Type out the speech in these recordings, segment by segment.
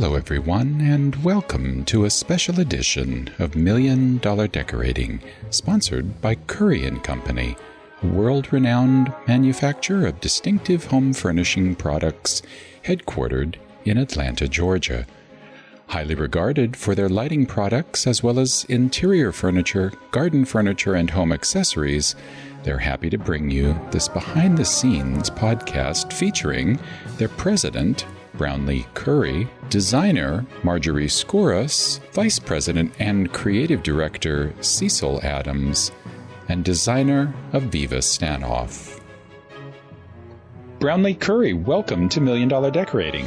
Hello, everyone, and welcome to a special edition of $1 Million Decorating, sponsored by Currey Company, a world-renowned manufacturer of distinctive home furnishing products headquartered in Atlanta, Georgia. Highly regarded for their lighting products as well as interior furniture, garden furniture, and home accessories, they're happy to bring you this behind-the-scenes podcast featuring their president, Brownlee Currey, designer Marjorie Skouras, vice president and creative director Cecil Adams, and designer Aviva Stanoff. Brownlee Currey, welcome to $1 Million Decorating.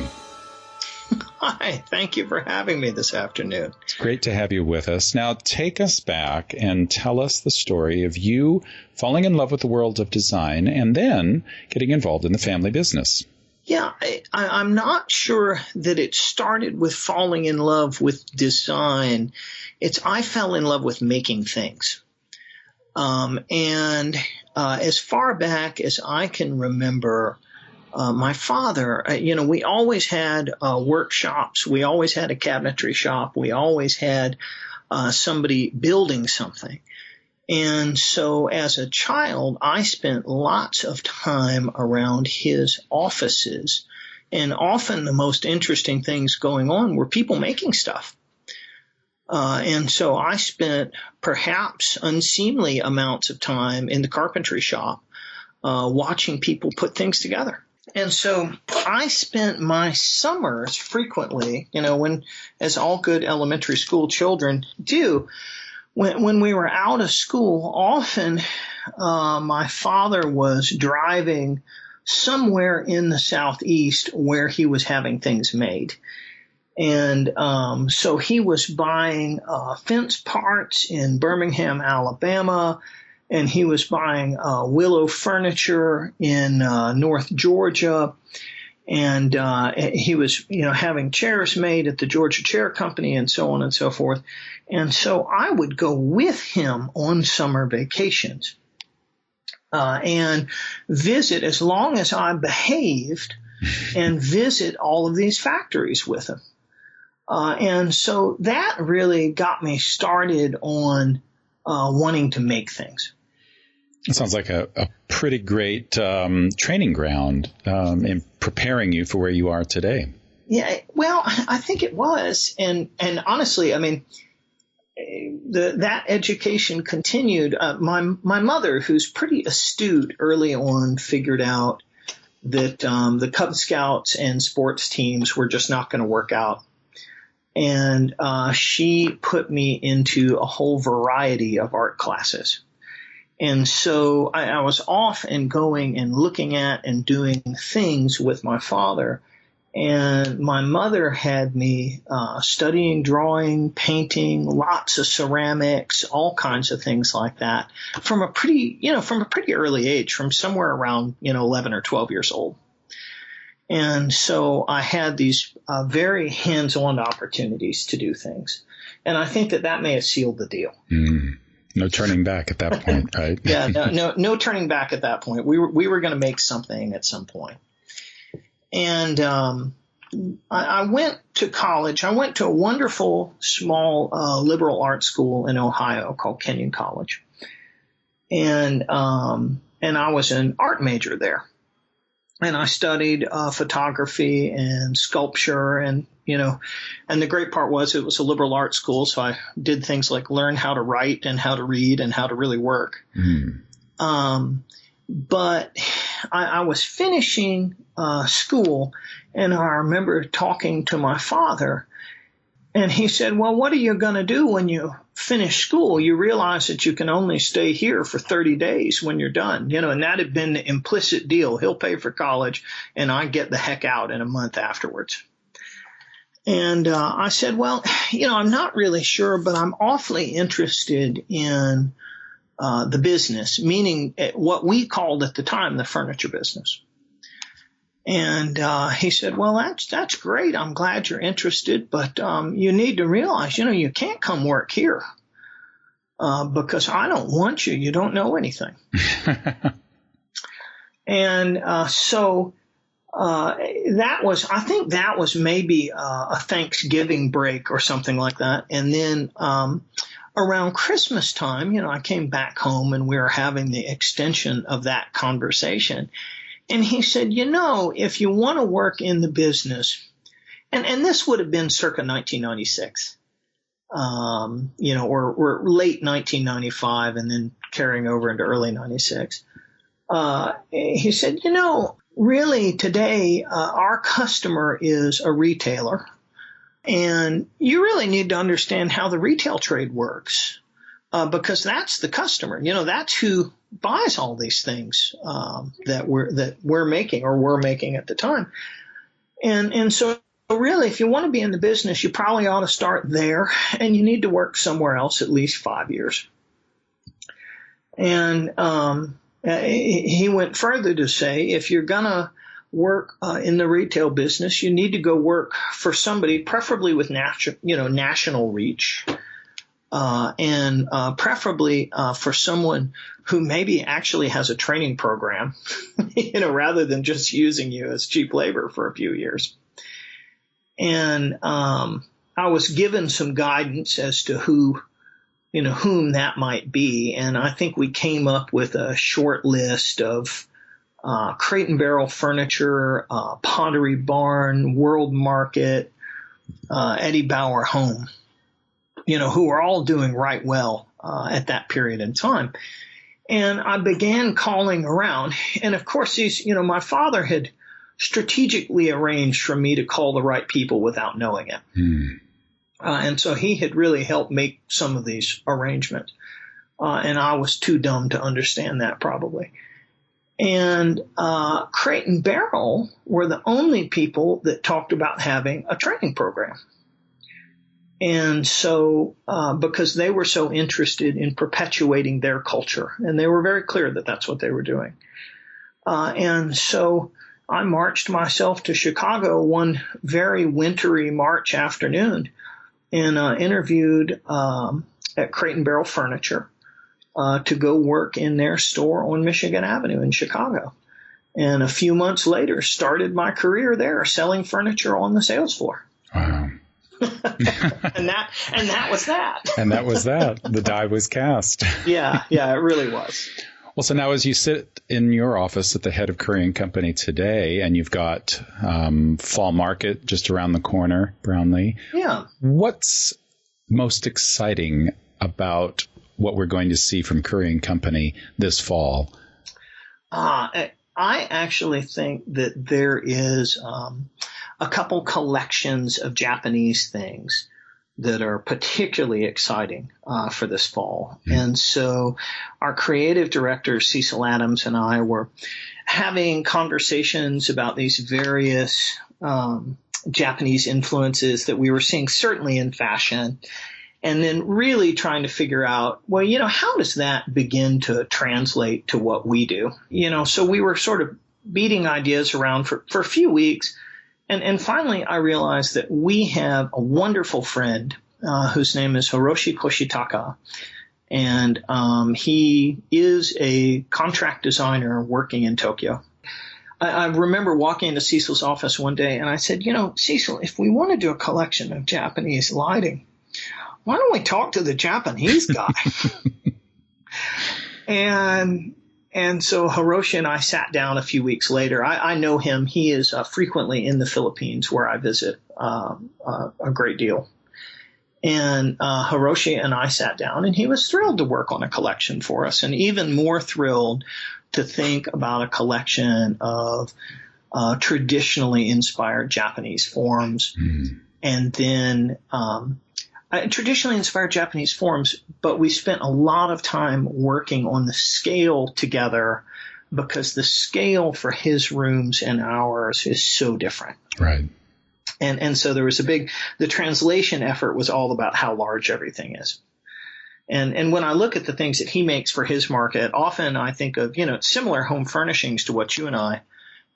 Hi, thank you for having me this afternoon. It's great to have you with us. Now, take us back and tell us the story of you falling in love with the world of design and then getting involved in the family business. Yeah, I'm not sure that it started with falling in love with design. I fell in love with making things. And as far back as I can remember, my father, we always had workshops. We always had a cabinetry shop. We always had somebody building something. And so as a child, I spent lots of time around his offices. And often the most interesting things going on were people making stuff. And so I spent perhaps unseemly amounts of time in the carpentry shop watching people put things together. And so I spent my summers frequently, when, as all good elementary school children do, when we were out of school, often my father was driving somewhere in the Southeast where he was having things made. And so he was buying fence parts in Birmingham, Alabama, and he was buying willow furniture in North Georgia. And he was, having chairs made at the Georgia Chair Company and so on and so forth. And so I would go with him on summer vacations and visit as long as I behaved and visit all of these factories with him. And so that really got me started on wanting to make things. It sounds like a pretty great training ground in preparing you for where you are today. Yeah, well, I think it was. And honestly, I mean, that education continued. My mother, who's pretty astute early on, figured out that the Cub Scouts and sports teams were just not going to work out. And she put me into a whole variety of art classes. And so I was off and going and looking at and doing things with my father. And my mother had me studying drawing, painting, lots of ceramics, all kinds of things like that from a pretty early age, from somewhere around, 11 or 12 years old. And so I had these very hands-on opportunities to do things. And I think that may have sealed the deal. Mm. No turning back at that point, right? Yeah, no turning back at that point. We were going to make something at some point. And I went to college. I went to a wonderful small liberal arts school in Ohio called Kenyon College. And I was an art major there. And I studied photography and sculpture and the great part was it was a liberal arts school. So I did things like learn how to write and how to read and how to really work. Mm. But I was finishing school and I remember talking to my father and he said, well, what are you going to do when you finish school? You realize that you can only stay here for 30 days when you're done, and that had been the implicit deal. He'll pay for college and I get the heck out in a month afterwards. And I said, well, I'm not really sure, but I'm awfully interested in the business, meaning what we called at the time the furniture business. And he said, well, that's great. I'm glad you're interested, but you need to realize, you can't come work here because I don't want you. You don't know anything. And so I think that was maybe a Thanksgiving break or something like that. And then around Christmas time, I came back home and we were having the extension of that conversation. And he said, if you want to work in the business, and this would have been circa 1996, or late 1995 and then carrying over into early 96. He said, really today, our customer is a retailer, and you really need to understand how the retail trade works, because that's the customer. That's who buys all these things that we're making or were making at the time. And so really, if you want to be in the business, you probably ought to start there, and you need to work somewhere else at least 5 years. And he went further to say, if you're going to work in the retail business, you need to go work for somebody, preferably with national reach, and preferably for someone who maybe actually has a training program, rather than just using you as cheap labor for a few years. And I was given some guidance as to whom that might be. And I think we came up with a short list of Crate and Barrel Furniture, Pottery Barn, World Market, Eddie Bauer Home, who were all doing right well at that period in time. And I began calling around. And of course, my father had strategically arranged for me to call the right people without knowing it. And so he had really helped make some of these arrangements. And I was too dumb to understand that probably. And Crate and Barrel were the only people that talked about having a training program. And so because they were so interested in perpetuating their culture, and they were very clear that that's what they were doing. And so I marched myself to Chicago one very wintry March afternoon and interviewed at Crate and Barrel Furniture to go work in their store on Michigan Avenue in Chicago. And a few months later, started my career there selling furniture on the sales floor. Wow. and that was that. And that was that. The die was cast. Yeah, it really was. Well, so now as you sit in your office at the head of Currey Company today, and you've got Fall Market just around the corner, Brownlee. Yeah. What's most exciting about what we're going to see from Currey Company this fall? I actually think that there is a couple collections of Japanese things that are particularly exciting for this fall. Mm-hmm. And so our creative director, Cecil Adams, and I were having conversations about these various Japanese influences that we were seeing certainly in fashion, and then really trying to figure out, well, how does that begin to translate to what we do? So we were sort of beating ideas around for a few weeks. And finally, I realized that we have a wonderful friend whose name is Hiroshi Koshitaka. And he is a contract designer working in Tokyo. I remember walking into Cecil's office one day and I said, Cecil, if we want to do a collection of Japanese lighting, why don't we talk to the Japanese guy? And so Hiroshi and I sat down a few weeks later. I know him. He is frequently in the Philippines, where I visit a great deal. And Hiroshi and I sat down, and he was thrilled to work on a collection for us, and even more thrilled to think about a collection of traditionally inspired Japanese forms. Mm. And then traditionally inspired Japanese forms, but we spent a lot of time working on the scale together because the scale for his rooms and ours is so different. Right. And so there was the translation effort was all about how large everything is. And when I look at the things that he makes for his market, often I think of, similar home furnishings to what you and I,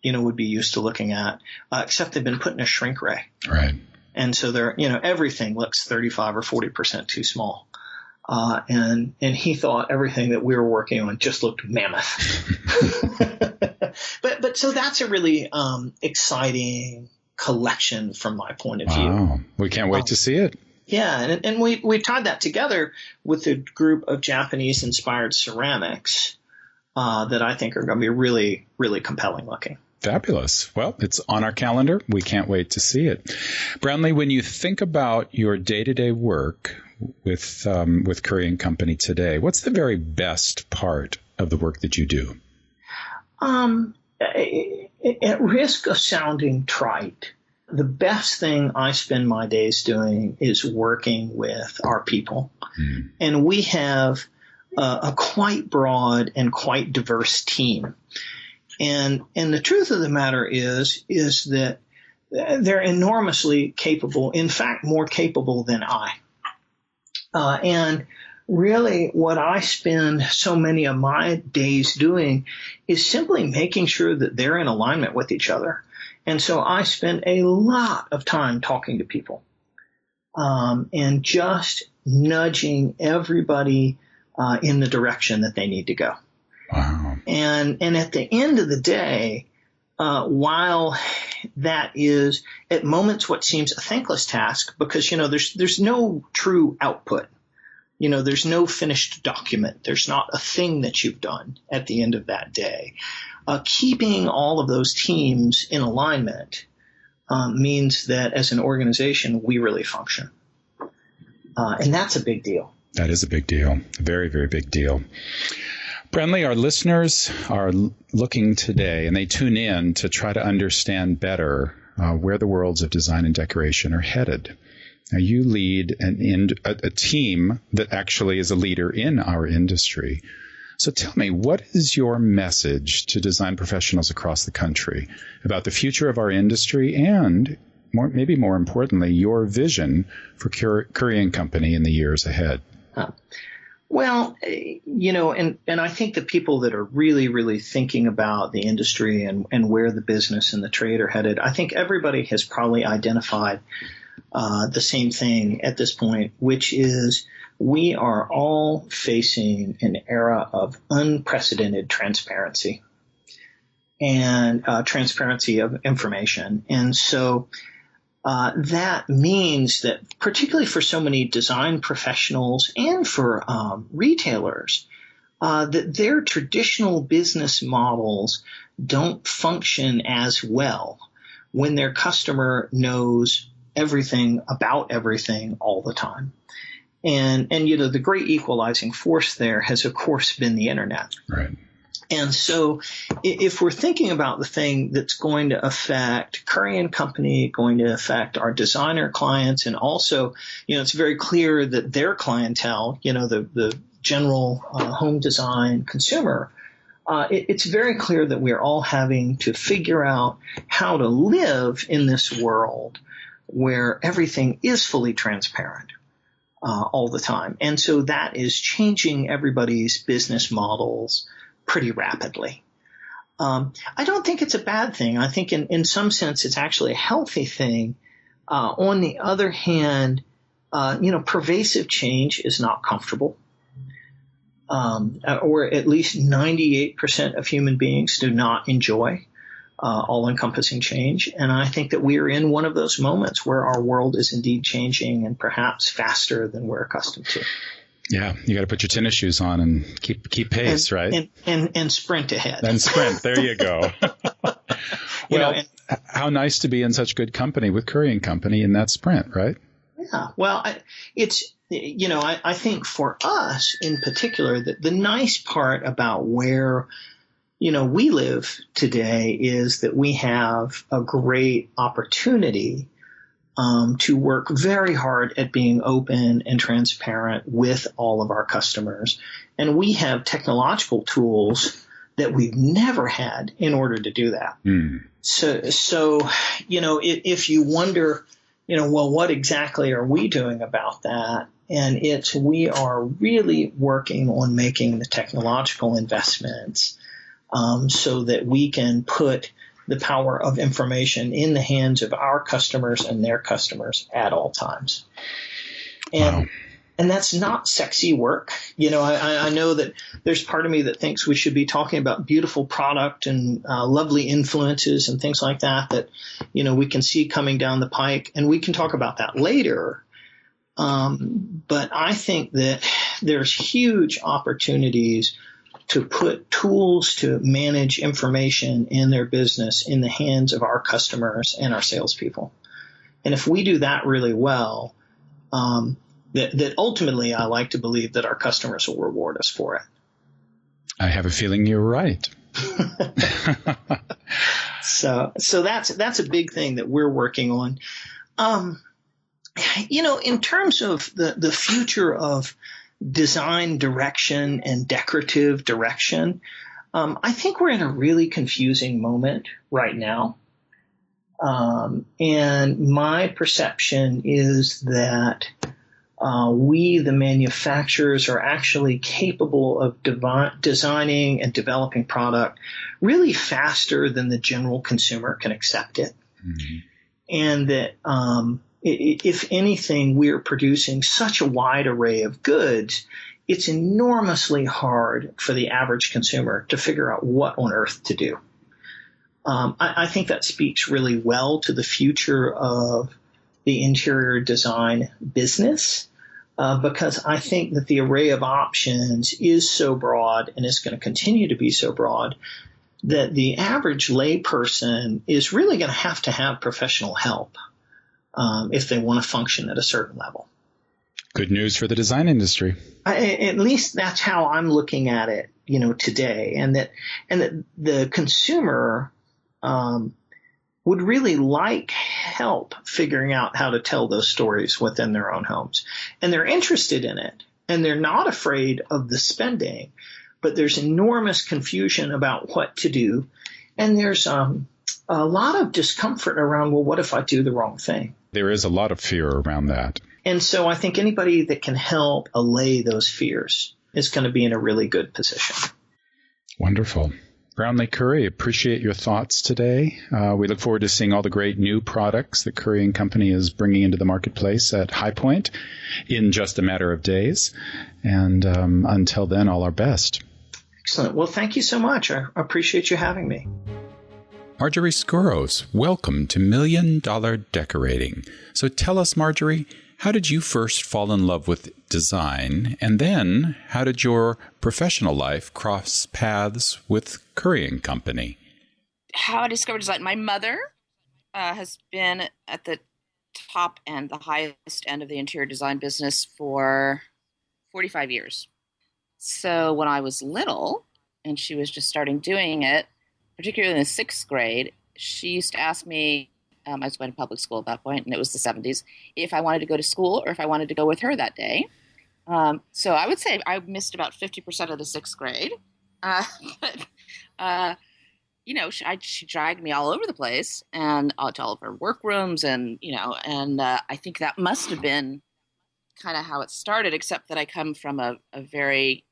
would be used to looking at, except they've been put in a shrink ray. Right. And so everything looks 35 or 40% too small. And he thought everything that we were working on just looked mammoth. But so that's a really exciting collection from my point of view. Wow. We can't wait to see it. Yeah, and we tied that together with a group of Japanese-inspired ceramics that I think are going to be really, really compelling looking. Fabulous. Well, it's on our calendar. We can't wait to see it. Brownlee, when you think about your day-to-day work with Currey Company today, what's the very best part of the work that you do? At risk of sounding trite, the best thing I spend my days doing is working with our people. And we have a quite broad and quite diverse team. And the truth of the matter is that they're enormously capable, in fact, more capable than I. And really what I spend so many of my days doing is simply making sure that they're in alignment with each other. And so I spend a lot of time talking to people and just nudging everybody in the direction that they need to go. Wow. And at the end of the day, while that is at moments what seems a thankless task, because, there's no true output. There's no finished document. There's not a thing that you've done at the end of that day. Keeping all of those teams in alignment means that as an organization, we really function. And that's a big deal. That is a big deal. A very, very big deal. Brownlee, our listeners are looking today, and they tune in to try to understand better where the worlds of design and decoration are headed. Now, you lead a team that actually is a leader in our industry. So tell me, what is your message to design professionals across the country about the future of our industry and, maybe more importantly, your vision for Currey Company in the years ahead? Well, and I think the people that are really, really thinking about the industry and where the business and the trade are headed, I think everybody has probably identified the same thing at this point, which is we are all facing an era of unprecedented transparency and transparency of information. And so that means that particularly for so many design professionals and for retailers, that their traditional business models don't function as well when their customer knows everything about everything all the time. And the great equalizing force there has, of course, been the internet. Right. And so if we're thinking about the thing that's going to affect Currey Company, going to affect our designer clients, and also, it's very clear that their clientele, the general home design consumer, it's very clear that we're all having to figure out how to live in this world where everything is fully transparent all the time. And so that is changing everybody's business models pretty rapidly. I don't think it's a bad thing. I think in some sense it's actually a healthy thing. On the other hand, pervasive change is not comfortable. Or at least 98% of human beings do not enjoy all-encompassing change. And I think that we are in one of those moments where our world is indeed changing and perhaps faster than we're accustomed to. Yeah, you got to put your tennis shoes on and keep pace, right? And sprint ahead. And sprint. There you go. How nice to be in such good company with Currey Company in that sprint, right? Yeah. Well, I think for us in particular, the nice part about where we live today is that we have a great opportunity to work very hard at being open and transparent with all of our customers. And we have technological tools that we've never had in order to do that. So if you wonder, well, what exactly are we doing about that? And we are really working on making the technological investments so that we can put the power of information in the hands of our customers and their customers at all times. And, And that's not sexy work. I know that there's part of me that thinks we should be talking about beautiful product and lovely influences and things like that, we can see coming down the pike. And we can talk about that later. But I think that there's huge opportunities to put tools to manage information in their business in the hands of our customers and our salespeople. And if we do that really well, that ultimately I like to believe that our customers will reward us for it. I have a feeling you're right. So that's a big thing that we're working on. In terms of the future of design direction and decorative direction, I think we're in a really confusing moment right now. And my perception is that we, the manufacturers, are actually capable of designing and developing product really faster than the general consumer can accept it. Mm-hmm. And that if anything, we're producing such a wide array of goods, it's enormously hard for the average consumer to figure out what on earth to do. I think that speaks really well to the future of the interior design business, because I think that the array of options is so broad and is going to continue to be so broad that the average layperson is really going to have professional help if they want to function at a certain level. Good news for the design industry. At least that's how I'm looking at it, today, and that the consumer would really like help figuring out how to tell those stories within their own homes. And they're interested in it, and they're not afraid of the spending, but there's enormous confusion about what to do. And there's a lot of discomfort around, well, what if I do the wrong thing? There is a lot of fear around that. And so I think anybody that can help allay those fears is going to be in a really good position. Wonderful. Brownlee Currey, appreciate your thoughts today. We look forward to seeing all the great new products that Currey Company is bringing into the marketplace at High Point in just a matter of days. And until then, all our best. Excellent. Well, thank you so much. I appreciate you having me. Marjorie Skouros, welcome to $1 Million Decorating. So tell us, Marjorie, how did you first fall in love with design? And then how did your professional life cross paths with Currey Company? How I discovered design. My mother has been at the top end, the highest end of the interior design business for 45 years. So when I was little and she was just starting doing it, particularly in the sixth grade, she used to ask me, I was going to public school at that point, and it was the 70s, if I wanted to go to school or if I wanted to go with her that day. So I would say I missed about 50% of the sixth grade. She dragged me all over the place and to all of her workrooms, and I think that must have been kind of how it started, except that I come from a very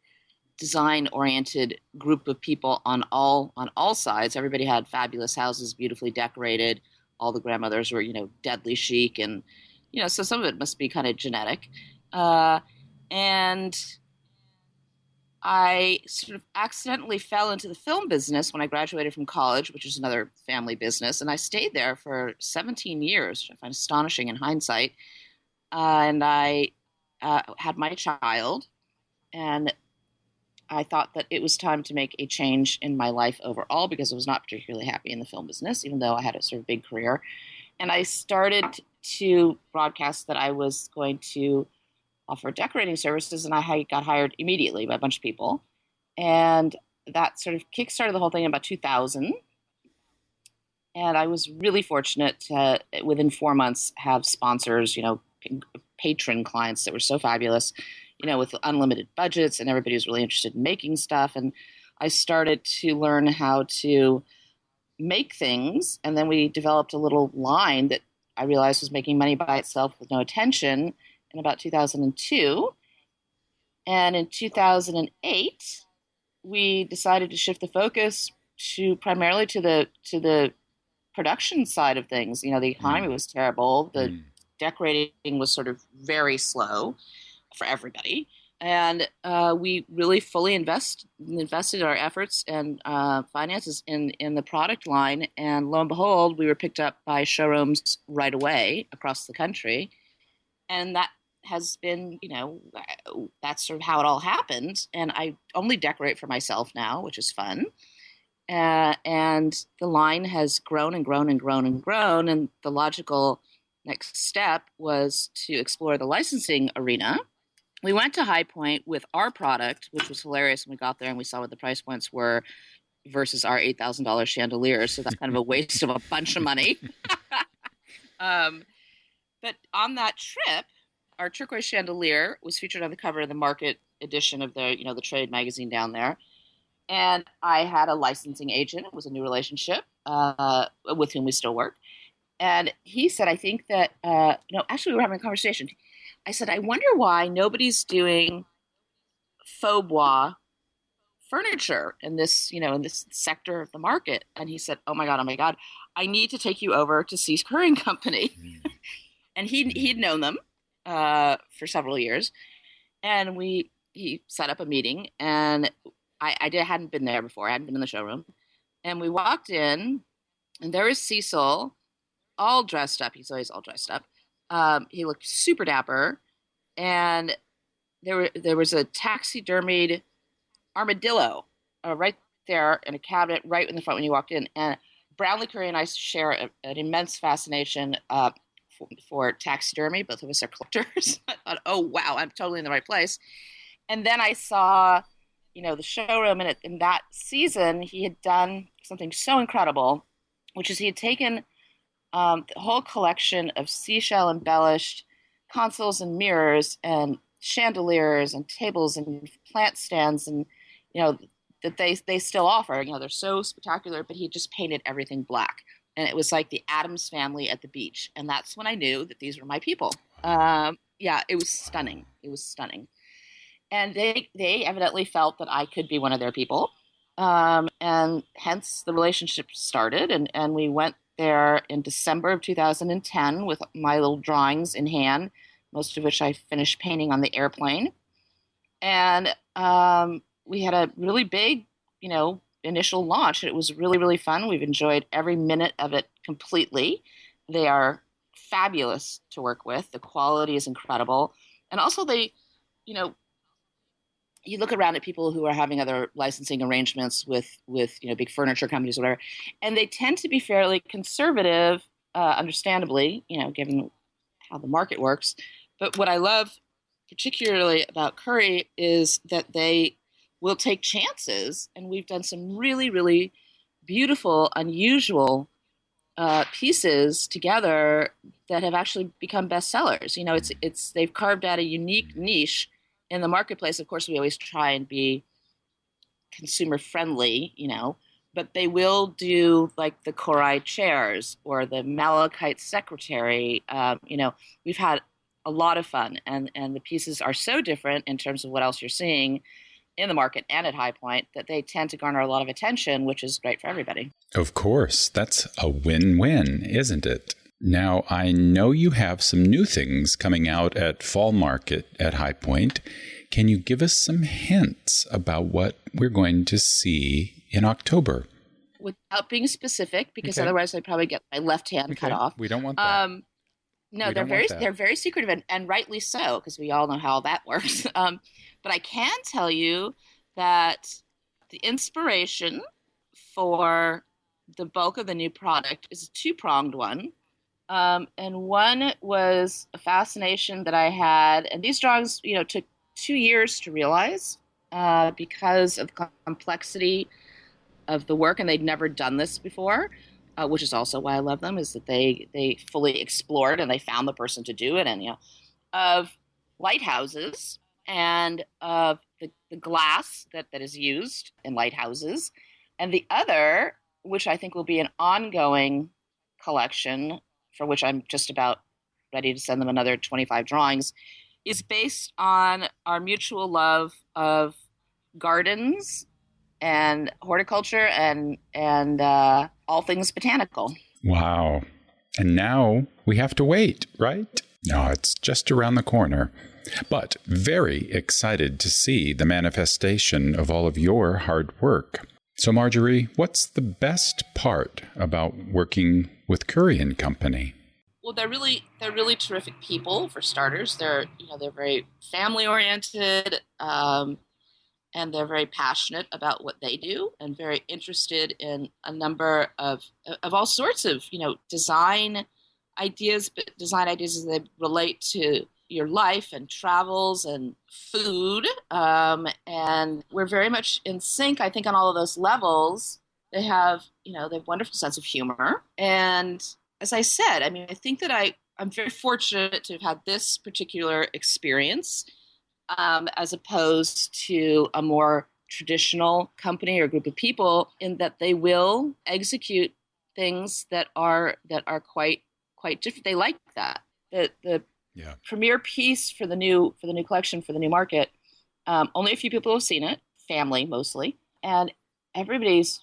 design-oriented group of people on all sides. Everybody had fabulous houses, beautifully decorated. All the grandmothers were, deadly chic, and so some of it must be kind of genetic. And I sort of accidentally fell into the film business when I graduated from college, which is another family business, and I stayed there for 17 years, which I find astonishing in hindsight. And I had my child, and I thought that it was time to make a change in my life overall because I was not particularly happy in the film business, even though I had a sort of big career. And I started to broadcast that I was going to offer decorating services, and I got hired immediately by a bunch of people. And that sort of kickstarted the whole thing in about 2000. And I was really fortunate to, within 4 months, have sponsors, patron clients that were so fabulous, with unlimited budgets, and everybody was really interested in making stuff. And I started to learn how to make things. And then we developed a little line that I realized was making money by itself with no attention in about 2002. And in 2008, we decided to shift the focus primarily to the production side of things. The economy was terrible. The decorating was sort of very slow. for everybody. And we really fully invested our efforts and finances in the product line. And lo and behold, we were picked up by showrooms right away across the country. And that has been, that's sort of how it all happened. And I only decorate for myself now, which is fun. And the line has grown and grown and grown and grown. And the logical next step was to explore the licensing arena. We went to High Point with our product, which was hilarious when we got there and we saw what the price points were versus our $8,000 chandelier. So that's kind of a waste of a bunch of money. But on that trip, our turquoise chandelier was featured on the cover of the market edition of the trade magazine down there. And I had a licensing agent. It was a new relationship with whom we still work. And he said, I think that, actually we were having a conversation. I said, I wonder why nobody's doing faux bois furniture in this sector of the market. And he said, oh my God, I need to take you over to see Currey Company. And he'd known them for several years. And he set up a meeting, and I hadn't been there before. I hadn't been in the showroom. And we walked in, and there was Cecil, all dressed up. He's always all dressed up. He looked super dapper. And there was a taxidermied armadillo right there in a cabinet right in the front when you walked in. And Brownlee Currey and I share an immense fascination for taxidermy. Both of us are collectors. I thought, oh, wow, I'm totally in the right place. And then I saw, the showroom. And in that season, he had done something so incredible, which is he had taken the whole collection of seashell embellished consoles and mirrors and chandeliers and tables and plant stands and that they still offer. They're so spectacular, but he just painted everything black, and it was like the Addams Family at the beach. And that's when I knew that these were my people. It was stunning. And they evidently felt that I could be one of their people, and hence the relationship started. And we went there in December of 2010 with my little drawings in hand, most of which I finished painting on the airplane. And we had a really big, initial launch. It was really, really fun. We've enjoyed every minute of it completely. They are fabulous to work with. The quality is incredible. And also you look around at people who are having other licensing arrangements with big furniture companies or whatever, and they tend to be fairly conservative, understandably, given how the market works. But what I love particularly about Currey is that they will take chances, and we've done some really, really beautiful, unusual pieces together that have actually become bestsellers. They've carved out a unique niche in the marketplace. Of course, we always try and be consumer friendly, but they will do like the Currey chairs or the malachite secretary. We've had a lot of fun, and the pieces are so different in terms of what else you're seeing in the market and at High Point that they tend to garner a lot of attention, which is great for everybody. Of course, that's a win-win, isn't it? Now, I know you have some new things coming out at Fall Market at High Point. Can you give us some hints about what we're going to see in October? Without being specific, because otherwise I'd probably get my left hand cut off. We don't want that. No, they're very secretive, and rightly so, because we all know how that works. But I can tell you that the inspiration for the bulk of the new product is a two-pronged one. And one was a fascination that I had, and these drawings, took 2 years to realize because of the complexity of the work, and they'd never done this before, which is also why I love them, is that they fully explored and they found the person to do it, and of lighthouses and of the glass that is used in lighthouses, and the other, which I think will be an ongoing collection, for which I'm just about ready to send them another 25 drawings, is based on our mutual love of gardens and horticulture and all things botanical. Wow. And now we have to wait, right? No, it's just around the corner. but very excited to see the manifestation of all of your hard work. So, Marjorie, what's the best part about working with Currey Company? Well, they're really terrific people, for starters. They're very family oriented, and they're very passionate about what they do, and very interested in a number of all sorts of design ideas, but design ideas as they relate to your life and travels and food. And we're very much in sync, I think, on all of those levels. They have a wonderful sense of humor. And as I said, I mean, I think that I'm very fortunate to have had this particular experience, as opposed to a more traditional company or group of people, in that they will execute things that are quite different. They like that. The premiere piece for the new collection, for the new market, only a few people have seen it, family mostly, and everybody's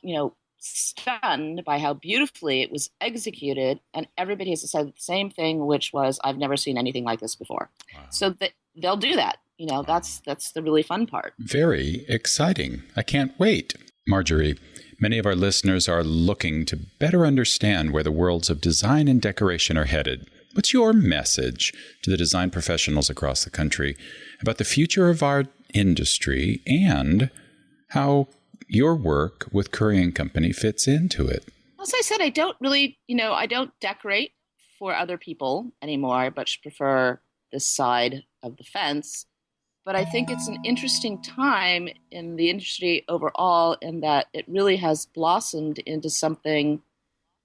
stunned by how beautifully it was executed, and everybody has said the same thing, which was, I've never seen anything like this before. Wow. So they'll do that. Wow. That's the really fun part. Very exciting. I can't wait. Marjorie, many of our listeners are looking to better understand where the worlds of design and decoration are headed. What's your message to the design professionals across the country about the future of our industry and how your work with Currey Company fits into it? As I said, I don't really, I don't decorate for other people anymore. I much prefer this side of the fence. But I think it's an interesting time in the industry overall, in that it really has blossomed into something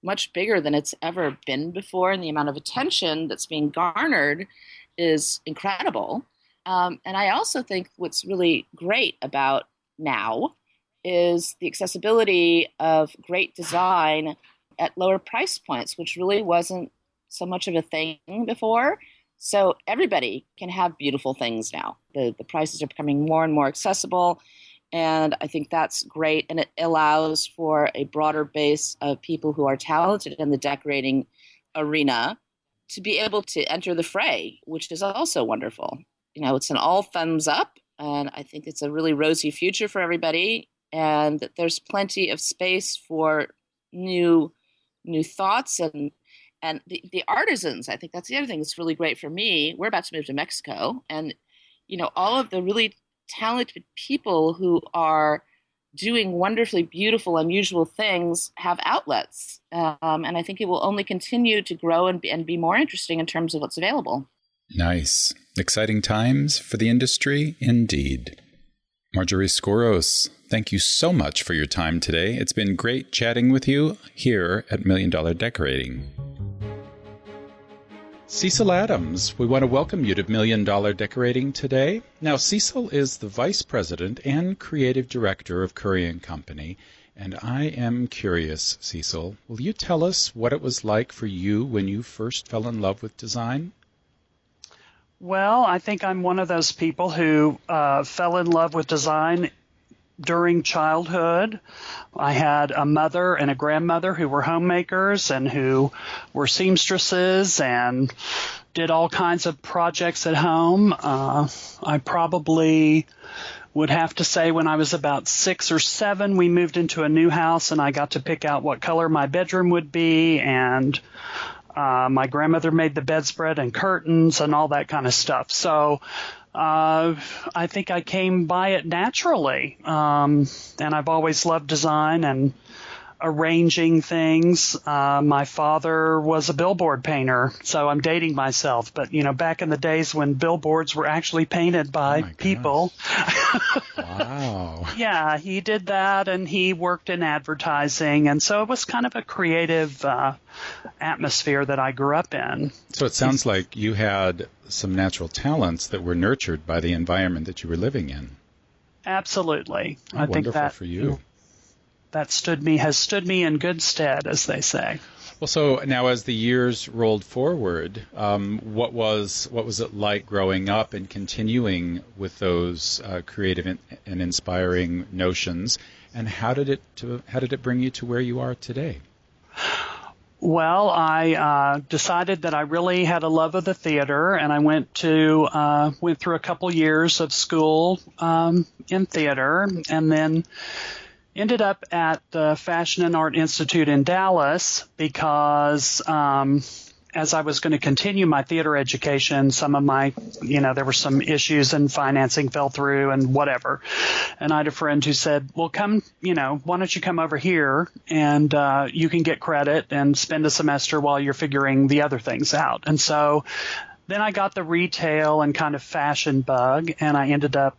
much bigger than it's ever been before, and the amount of attention that's being garnered is incredible. And I also think what's really great about now is the accessibility of great design at lower price points, which really wasn't so much of a thing before. So everybody can have beautiful things now. The prices are becoming more and more accessible, and I think that's great. And it allows for a broader base of people who are talented in the decorating arena to be able to enter the fray, which is also wonderful. It's an all thumbs up, and I think it's a really rosy future for everybody, and that there's plenty of space for new thoughts and the artisans. I think that's the other thing that's really great for me. We're about to move to Mexico, and all of the really talented people who are doing wonderfully beautiful, unusual things have outlets, and I think it will only continue to grow and be more interesting in terms of what's available. Nice. Exciting times for the industry, indeed. Marjorie Skoros, thank you so much for your time today. It's been great chatting with you here at $1 Million Decorating. Cecil Adams, we want to welcome you to $1 Million Decorating today. Now, Cecil is the Vice President and Creative Director of Currey Company, and I am curious, Cecil, will you tell us what it was like for you when you first fell in love with design? Well, I think I'm one of those people who fell in love with design during childhood. I had a mother and a grandmother who were homemakers and who were seamstresses and did all kinds of projects at home. I probably would have to say when I was about 6 or 7, we moved into a new house and I got to pick out what color my bedroom would be, and my grandmother made the bedspread and curtains and all that kind of stuff. So I think I came by it naturally. And I've always loved design and arranging things. My father was a billboard painter, so I'm dating myself. But, back in the days when billboards were actually painted by people. Wow. Yeah, he did that, and he worked in advertising. And so it was kind of a creative atmosphere that I grew up in. So it sounds like you had some natural talents that were nurtured by the environment that you were living in. Absolutely. I think that for you. That has stood me in good stead, as they say. Well, so now as the years rolled forward, what was it like growing up and continuing with those creative and inspiring notions, and how did it bring you to where you are today? Well, I decided that I really had a love of the theater, and I went through a couple years of school in theater, and then ended up at the Fashion and Art Institute in Dallas because as I was going to continue my theater education, some of my, there were some issues and financing fell through and whatever. And I had a friend who said, well, come, why don't you come over here and you can get credit and spend a semester while you're figuring the other things out. And so then I got the retail and kind of fashion bug, and I ended up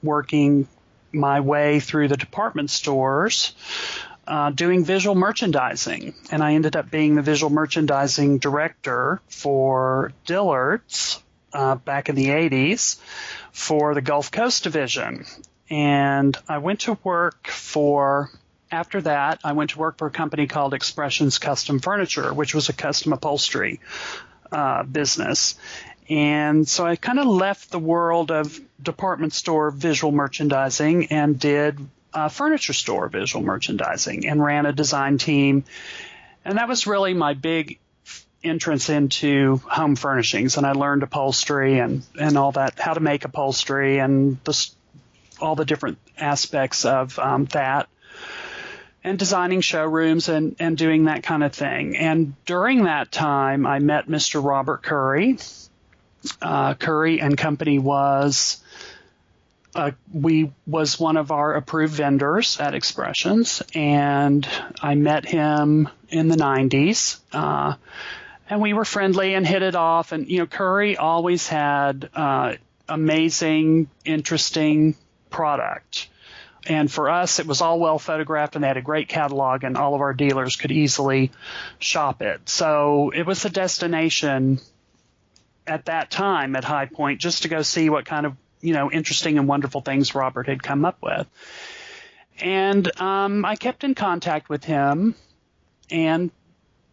working my way through the department stores doing visual merchandising. And I ended up being the visual merchandising director for Dillard's back in the 80s for the Gulf Coast division. And I went to work after that, I went to work for a company called Expressions Custom Furniture, which was a custom upholstery business. And so I kind of left the world of department store visual merchandising and did furniture store visual merchandising and ran a design team. And that was really my big entrance into home furnishings. And I learned upholstery and all that, how to make upholstery and all the different aspects of that, and designing showrooms and doing that kind of thing. And during that time, I met Mr. Robert Currey. Currey and Company was one of our approved vendors at Expressions, and I met him in the 90s, and we were friendly and hit it off. And, Currey always had amazing, interesting product. And for us, it was all well photographed, and they had a great catalog, and all of our dealers could easily shop it. So it was a destination at that time at High Point just to go see what kind of interesting and wonderful things Robert had come up with. And I kept in contact with him and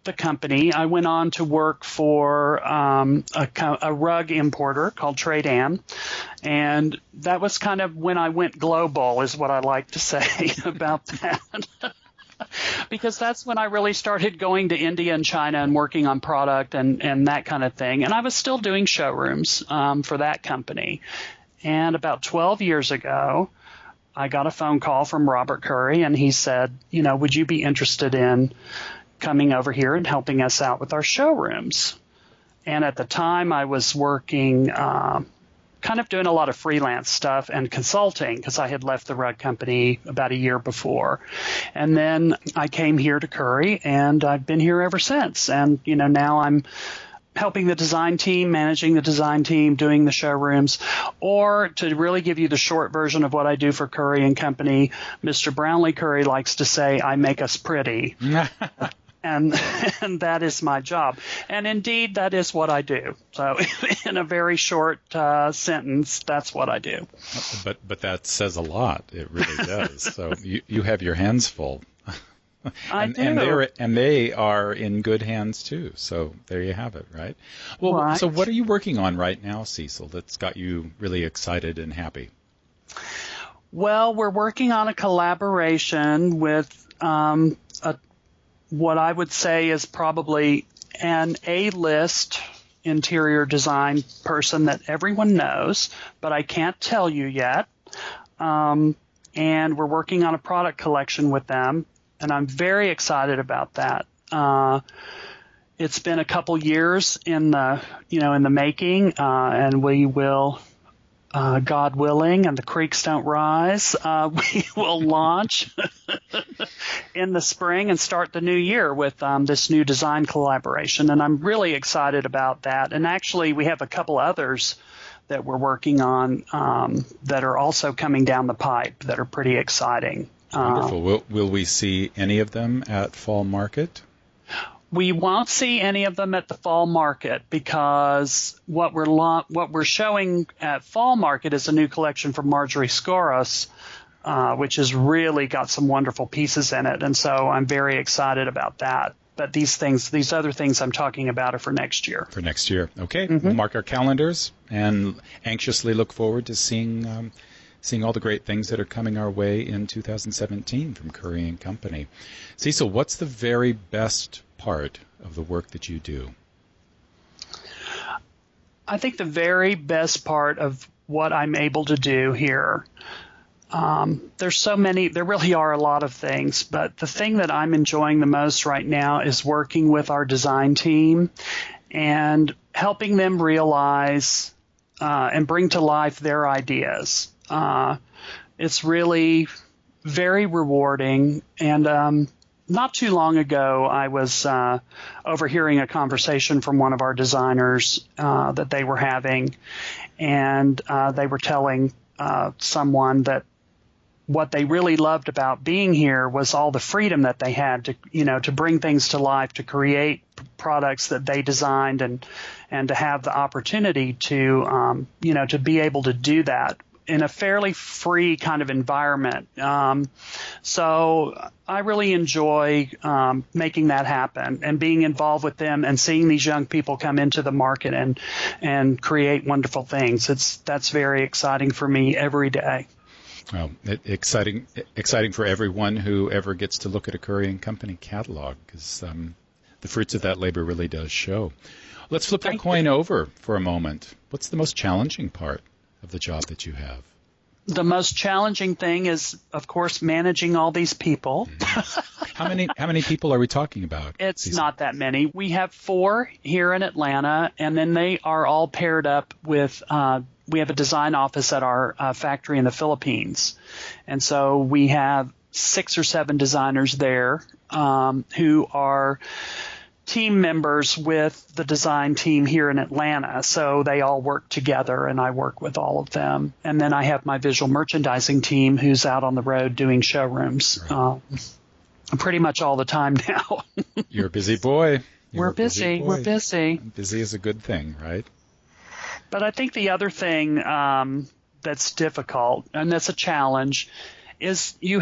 the company. I went on to work for a rug importer called Trade-Am, and that was kind of when I went global, is what I like to say about that. Because that's when I really started going to India and China and working on product and that kind of thing. And I was still doing showrooms for that company. And about 12 years ago, I got a phone call from Robert Currey, and he said, would you be interested in coming over here and helping us out with our showrooms? And at the time, I was working, kind of doing a lot of freelance stuff and consulting because I had left the rug company about a year before. And then I came here to Currey, and I've been here ever since. And, now I'm helping the design team, managing the design team, doing the showrooms. Or to really give you the short version of what I do for Currey and Company, Mr. Brownlee Currey likes to say, I make us pretty. And that is my job. And indeed, that is what I do. So in a very short sentence, that's what I do. But that says a lot. It really does. So you have your hands full. I do. And they are in good hands, too. So there you have it, right? Well, right. So what are you working on right now, Cecil, that's got you really excited and happy? Well, we're working on a collaboration with what I would say is probably an A-list interior design person that everyone knows, but I can't tell you yet. And we're working on a product collection with them, and I'm very excited about that. It's been a couple years in the making, and we will, God willing, and the creeks don't rise, we will launch in the spring and start the new year with this new design collaboration. And I'm really excited about that. And actually, we have a couple others that we're working on that are also coming down the pipe that are pretty exciting. Wonderful. Will we see any of them at Fall Market? We won't see any of them at the Fall Market because what we're showing at Fall Market is a new collection from Marjorie Skoros, which has really got some wonderful pieces in it, and so I'm very excited about that. But these other things I'm talking about are for next year. For next year, okay. Mm-hmm. We'll mark our calendars and anxiously look forward to seeing seeing all the great things that are coming our way in 2017 from Currey Company. Cecil, what's the very best part of the work that you do? I think the very best part of what I'm able to do here, there's so many, there really are a lot of things, but the thing that I'm enjoying the most right now is working with our design team and helping them realize and bring to life their ideas. It's really very rewarding. And not too long ago, I was overhearing a conversation from one of our designers that they were having, and they were telling someone that what they really loved about being here was all the freedom that they had to, to bring things to life, to create products that they designed, and to have the opportunity to, to be able to do that in a fairly free kind of environment. So I really enjoy making that happen and being involved with them and seeing these young people come into the market and create wonderful things. That's very exciting for me every day. Well, exciting for everyone who ever gets to look at a Currey Company catalog, because the fruits of that labor really does show. Let's flip that coin over for a moment. What's the most challenging part of the job that you have? The most challenging thing is, of course, managing all these people. How many people are we talking about? It's not that many. We have 4 here in Atlanta, and then they are all paired up with we have a design office at our factory in the Philippines. And so we have 6 or 7 designers there who are team members with the design team here in Atlanta. So they all work together, and I work with all of them. And then I have my visual merchandising team who's out on the road doing showrooms pretty much all the time now. You're a busy boy. We're busy. We're busy. Busy is a good thing, right? But I think the other thing that's difficult, and that's a challenge, is we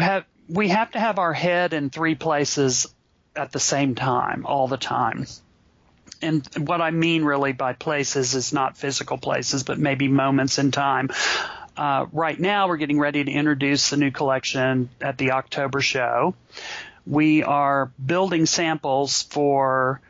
have to have our head in 3 places at the same time, all the time. And what I mean really by places is not physical places, but maybe moments in time. Right now, we're getting ready to introduce the new collection at the October show. We are building samples for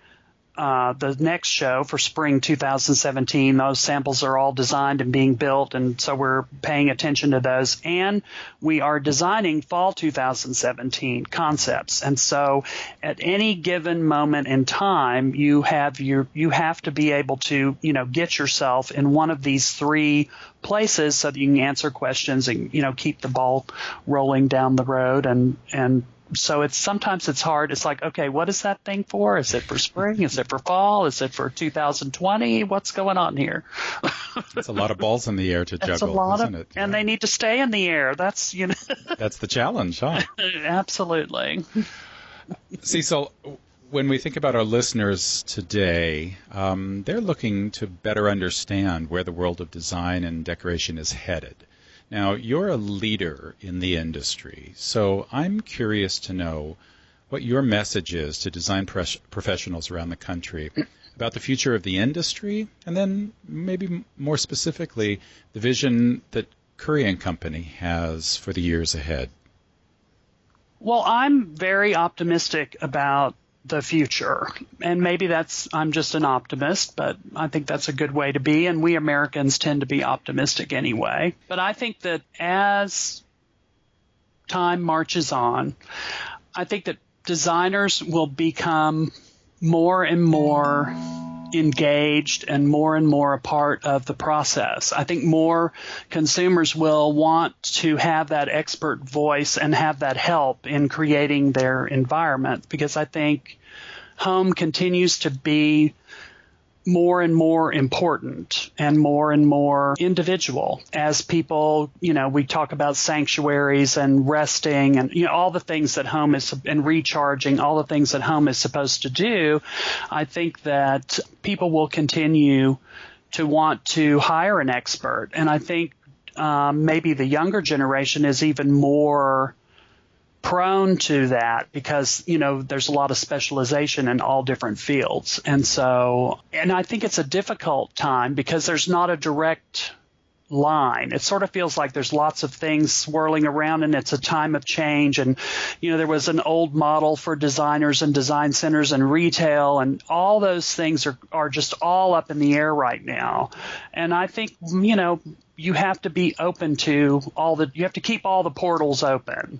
the next show for spring 2017. Those samples are all designed and being built, and so we're paying attention to those. And we are designing fall 2017 concepts. And so at any given moment in time, you have to be able to, get yourself in one of these 3 places so that you can answer questions and, keep the ball rolling down the road. And so sometimes it's hard. It's like, okay, what is that thing for? Is it for spring? Is it for fall? Is it for 2020? What's going on here? It's a lot of balls in the air to juggle, isn't it? And they need to stay in the air. That's, That's the challenge, huh? Absolutely. Cecil, when we think about our listeners today, they're looking to better understand where the world of design and decoration is headed. Now, you're a leader in the industry, so I'm curious to know what your message is to design professionals around the country about the future of the industry, and then maybe more specifically, the vision that Currey Company has for the years ahead. Well, I'm very optimistic about the future. And maybe I'm just an optimist, but I think that's a good way to be. And we Americans tend to be optimistic anyway. But I think that as time marches on, I think that designers will become more and more engaged and more a part of the process. I think more consumers will want to have that expert voice and have that help in creating their environment, because I think home continues to be more and more important and more individual as people, we talk about sanctuaries and resting and, all the things that home is, and recharging, all the things that home is supposed to do. I think that people will continue to want to hire an expert. And I think maybe the younger generation is even more prone to that because, there's a lot of specialization in all different fields. And I think it's a difficult time because there's not a direct line. It sort of feels like there's lots of things swirling around, and it's a time of change. And, there was an old model for designers and design centers and retail, and all those things are just all up in the air right now. And I think, you have to be open to you have to keep all the portals open.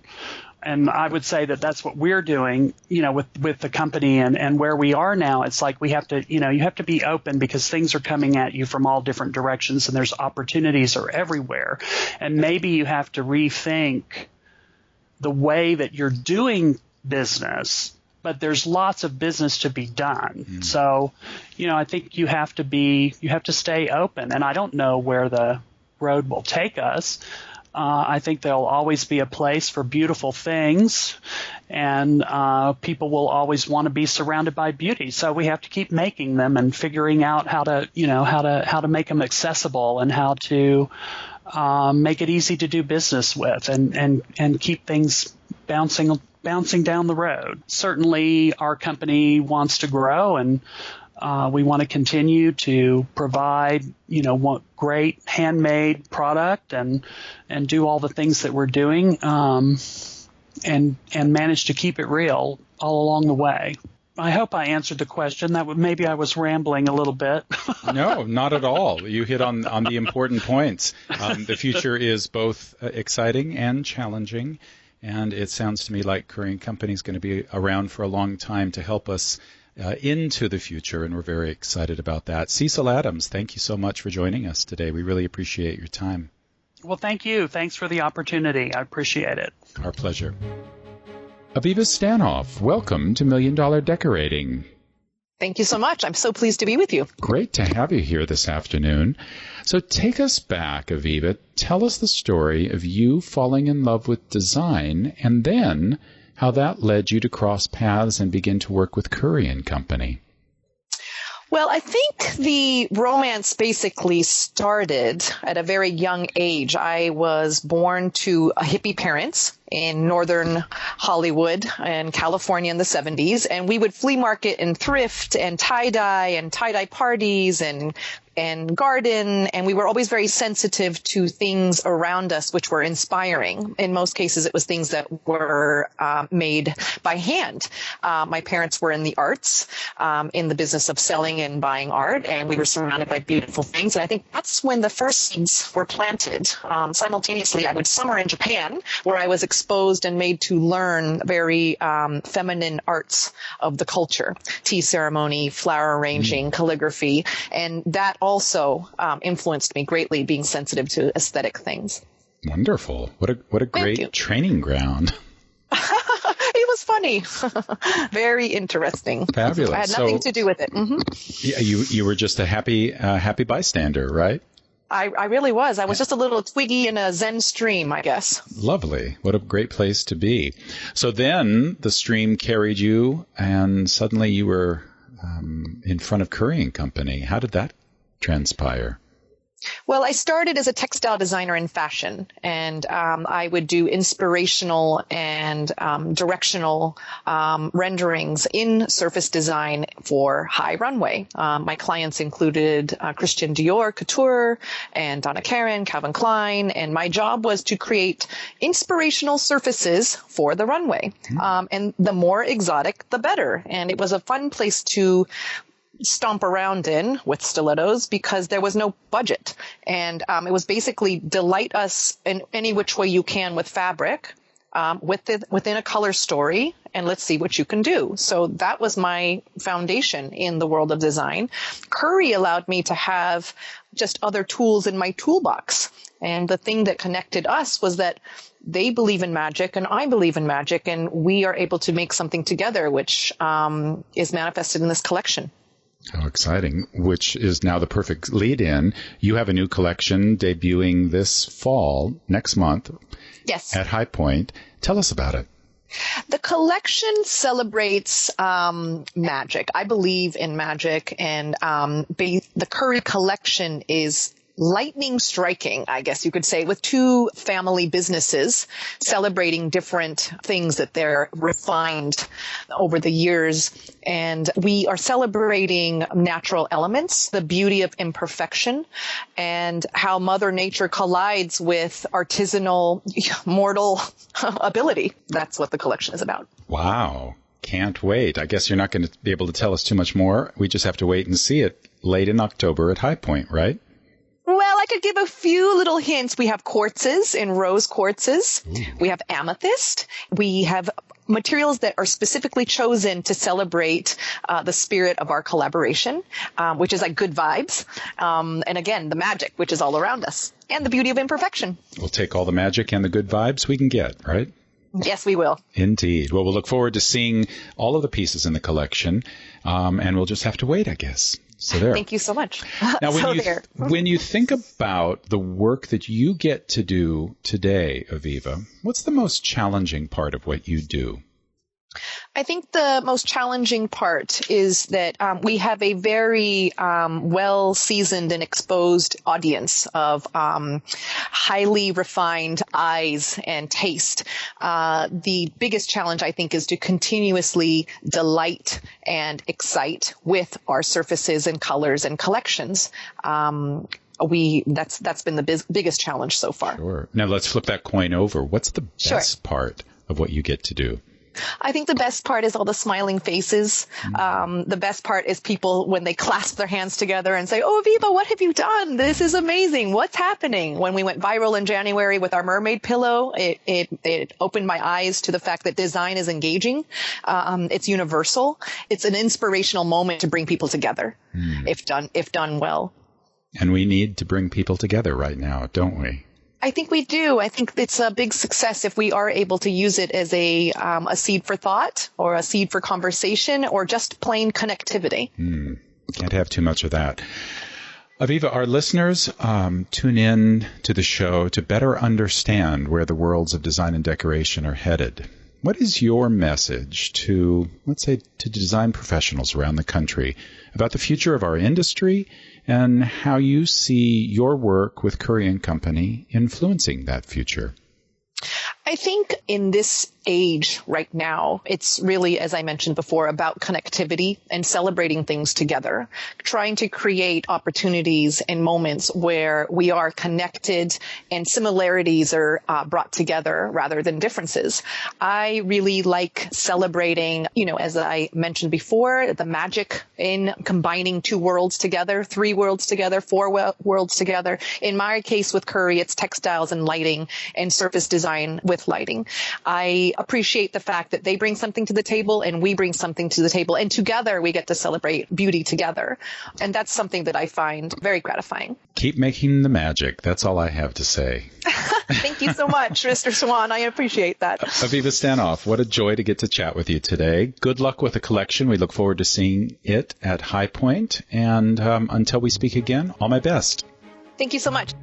And I would say that that's what we're doing, with the company and where we are now. It's like we have to, you have to be open because things are coming at you from all different directions, and there's opportunities are everywhere. And maybe you have to rethink the way that you're doing business, but there's lots of business to be done. Mm. So, I think you have to stay open. And I don't know where the road will take us. I think there'll always be a place for beautiful things, and people will always want to be surrounded by beauty. So we have to keep making them and figuring out how to make them accessible and how to make it easy to do business with and keep things bouncing down the road. Certainly, our company wants to grow, and we want to continue to provide, great handmade product and do all the things that we're doing, and manage to keep it real all along the way. I hope I answered the question. Maybe I was rambling a little bit. No, not at all. You hit on the important points. The future is both exciting and challenging. And it sounds to me like Currey Company is going to be around for a long time to help us into the future, and we're very excited about that. Cecil Adams, thank you so much for joining us today. We really appreciate your time. Well, thank you. Thanks for the opportunity. I appreciate it. Our pleasure. Aviva Stanoff, welcome to $1 Million Decorating. Thank you so much. I'm so pleased to be with you. Great to have you here this afternoon. So take us back, Aviva. Tell us the story of you falling in love with design, and then how that led you to cross paths and begin to work with Currey Company. Well, I think the romance basically started at a very young age. I was born to hippie parents in northern Hollywood and California in the 70s, and we would flea market and thrift and tie-dye parties and garden, and we were always very sensitive to things around us which were inspiring. In most cases, it was things that were made by hand. My parents were in the arts, in the business of selling and buying art, and we were surrounded by beautiful things. And I think that's when the first seeds were planted. Simultaneously, I would summer in Japan, where I was exposed and made to learn very feminine arts of the culture: tea ceremony, flower arranging, calligraphy, and that also influenced me greatly, being sensitive to aesthetic things. Wonderful. What a great training ground. It was funny. Very interesting. Fabulous. I had nothing to do with it. Mm-hmm. Yeah, you were just a happy bystander, right? I really was. I was just a little twiggy in a Zen stream, I guess. Lovely. What a great place to be. So then the stream carried you, and suddenly you were in front of Currey Company. How did that transpire? Well, I started as a textile designer in fashion, and I would do inspirational and directional renderings in surface design for high runway. My clients included Christian Dior, Couture, and Donna Karan, Calvin Klein, and my job was to create inspirational surfaces for the runway. And the more exotic, the better. And it was a fun place to stomp around in with stilettos because there was no budget. And it was basically delight us in any which way you can with fabric, within a color story, and let's see what you can do. So that was my foundation in the world of design. Currey allowed me to have just other tools in my toolbox. And the thing that connected us was that they believe in magic and I believe in magic, and we are able to make something together, which is manifested in this collection. How exciting, which is now the perfect lead-in. You have a new collection debuting this fall, next month. Yes. At High Point. Tell us about it. The collection celebrates magic. I believe in magic, and the Currey collection is lightning striking, I guess you could say, with two family businesses celebrating different things that they're refined over the years. And we are celebrating natural elements, the beauty of imperfection, and how Mother Nature collides with artisanal, mortal ability. That's what the collection is about. Wow. Can't wait. I guess you're not going to be able to tell us too much more. We just have to wait and see it late in October at High Point, right? Well, I could give a few little hints. We have quartzes and rose quartzes. Ooh. We have amethyst. We have materials that are specifically chosen to celebrate the spirit of our collaboration, which is like good vibes. And again, the magic, which is all around us, and the beauty of imperfection. We'll take all the magic and the good vibes we can get, right? Yes, we will. Indeed. Well, we'll look forward to seeing all of the pieces in the collection, and we'll just have to wait, I guess. So there. Thank you so much. Now, when you think about the work that you get to do today, Aviva, what's the most challenging part of what you do? I think the most challenging part is that we have a very well-seasoned and exposed audience of highly refined eyes and taste. The biggest challenge, I think, is to continuously delight and excite with our surfaces and colors and collections. That's been the biggest challenge so far. Sure. Now let's flip that coin over. What's the best part of what you get to do? I think the best part is all the smiling faces. The best part is people when they clasp their hands together and say, "Oh, Aviva, what have you done? This is amazing. What's happening?" When we went viral in January with our mermaid pillow, it opened my eyes to the fact that design is engaging. It's universal. It's an inspirational moment to bring people together if done well. And we need to bring people together right now, don't we? I think we do. I think it's a big success if we are able to use it as a seed for thought or a seed for conversation or just plain connectivity. Can't have too much of that. Aviva, our listeners tune in to the show to better understand where the worlds of design and decoration are headed. What is your message to, let's say, to design professionals around the country about the future of our industry and how you see your work with Currey Company influencing that future? I think in this age right now, it's really, as I mentioned before, about connectivity and celebrating things together, trying to create opportunities and moments where we are connected and similarities are brought together rather than differences. I really like celebrating, as I mentioned before, the magic in combining two worlds together, three worlds together, four worlds together. In my case with Currey, it's textiles and lighting and surface design with lighting. I appreciate the fact that they bring something to the table and we bring something to the table, and together we get to celebrate beauty together. And that's something that I find very gratifying. Keep making the magic. That's all I have to say. Thank you so much, Mr. Swan. I appreciate that. Aviva Stanoff, what a joy to get to chat with you today. Good luck with the collection. We look forward to seeing it at High Point. And until we speak again, all my best. Thank you so much.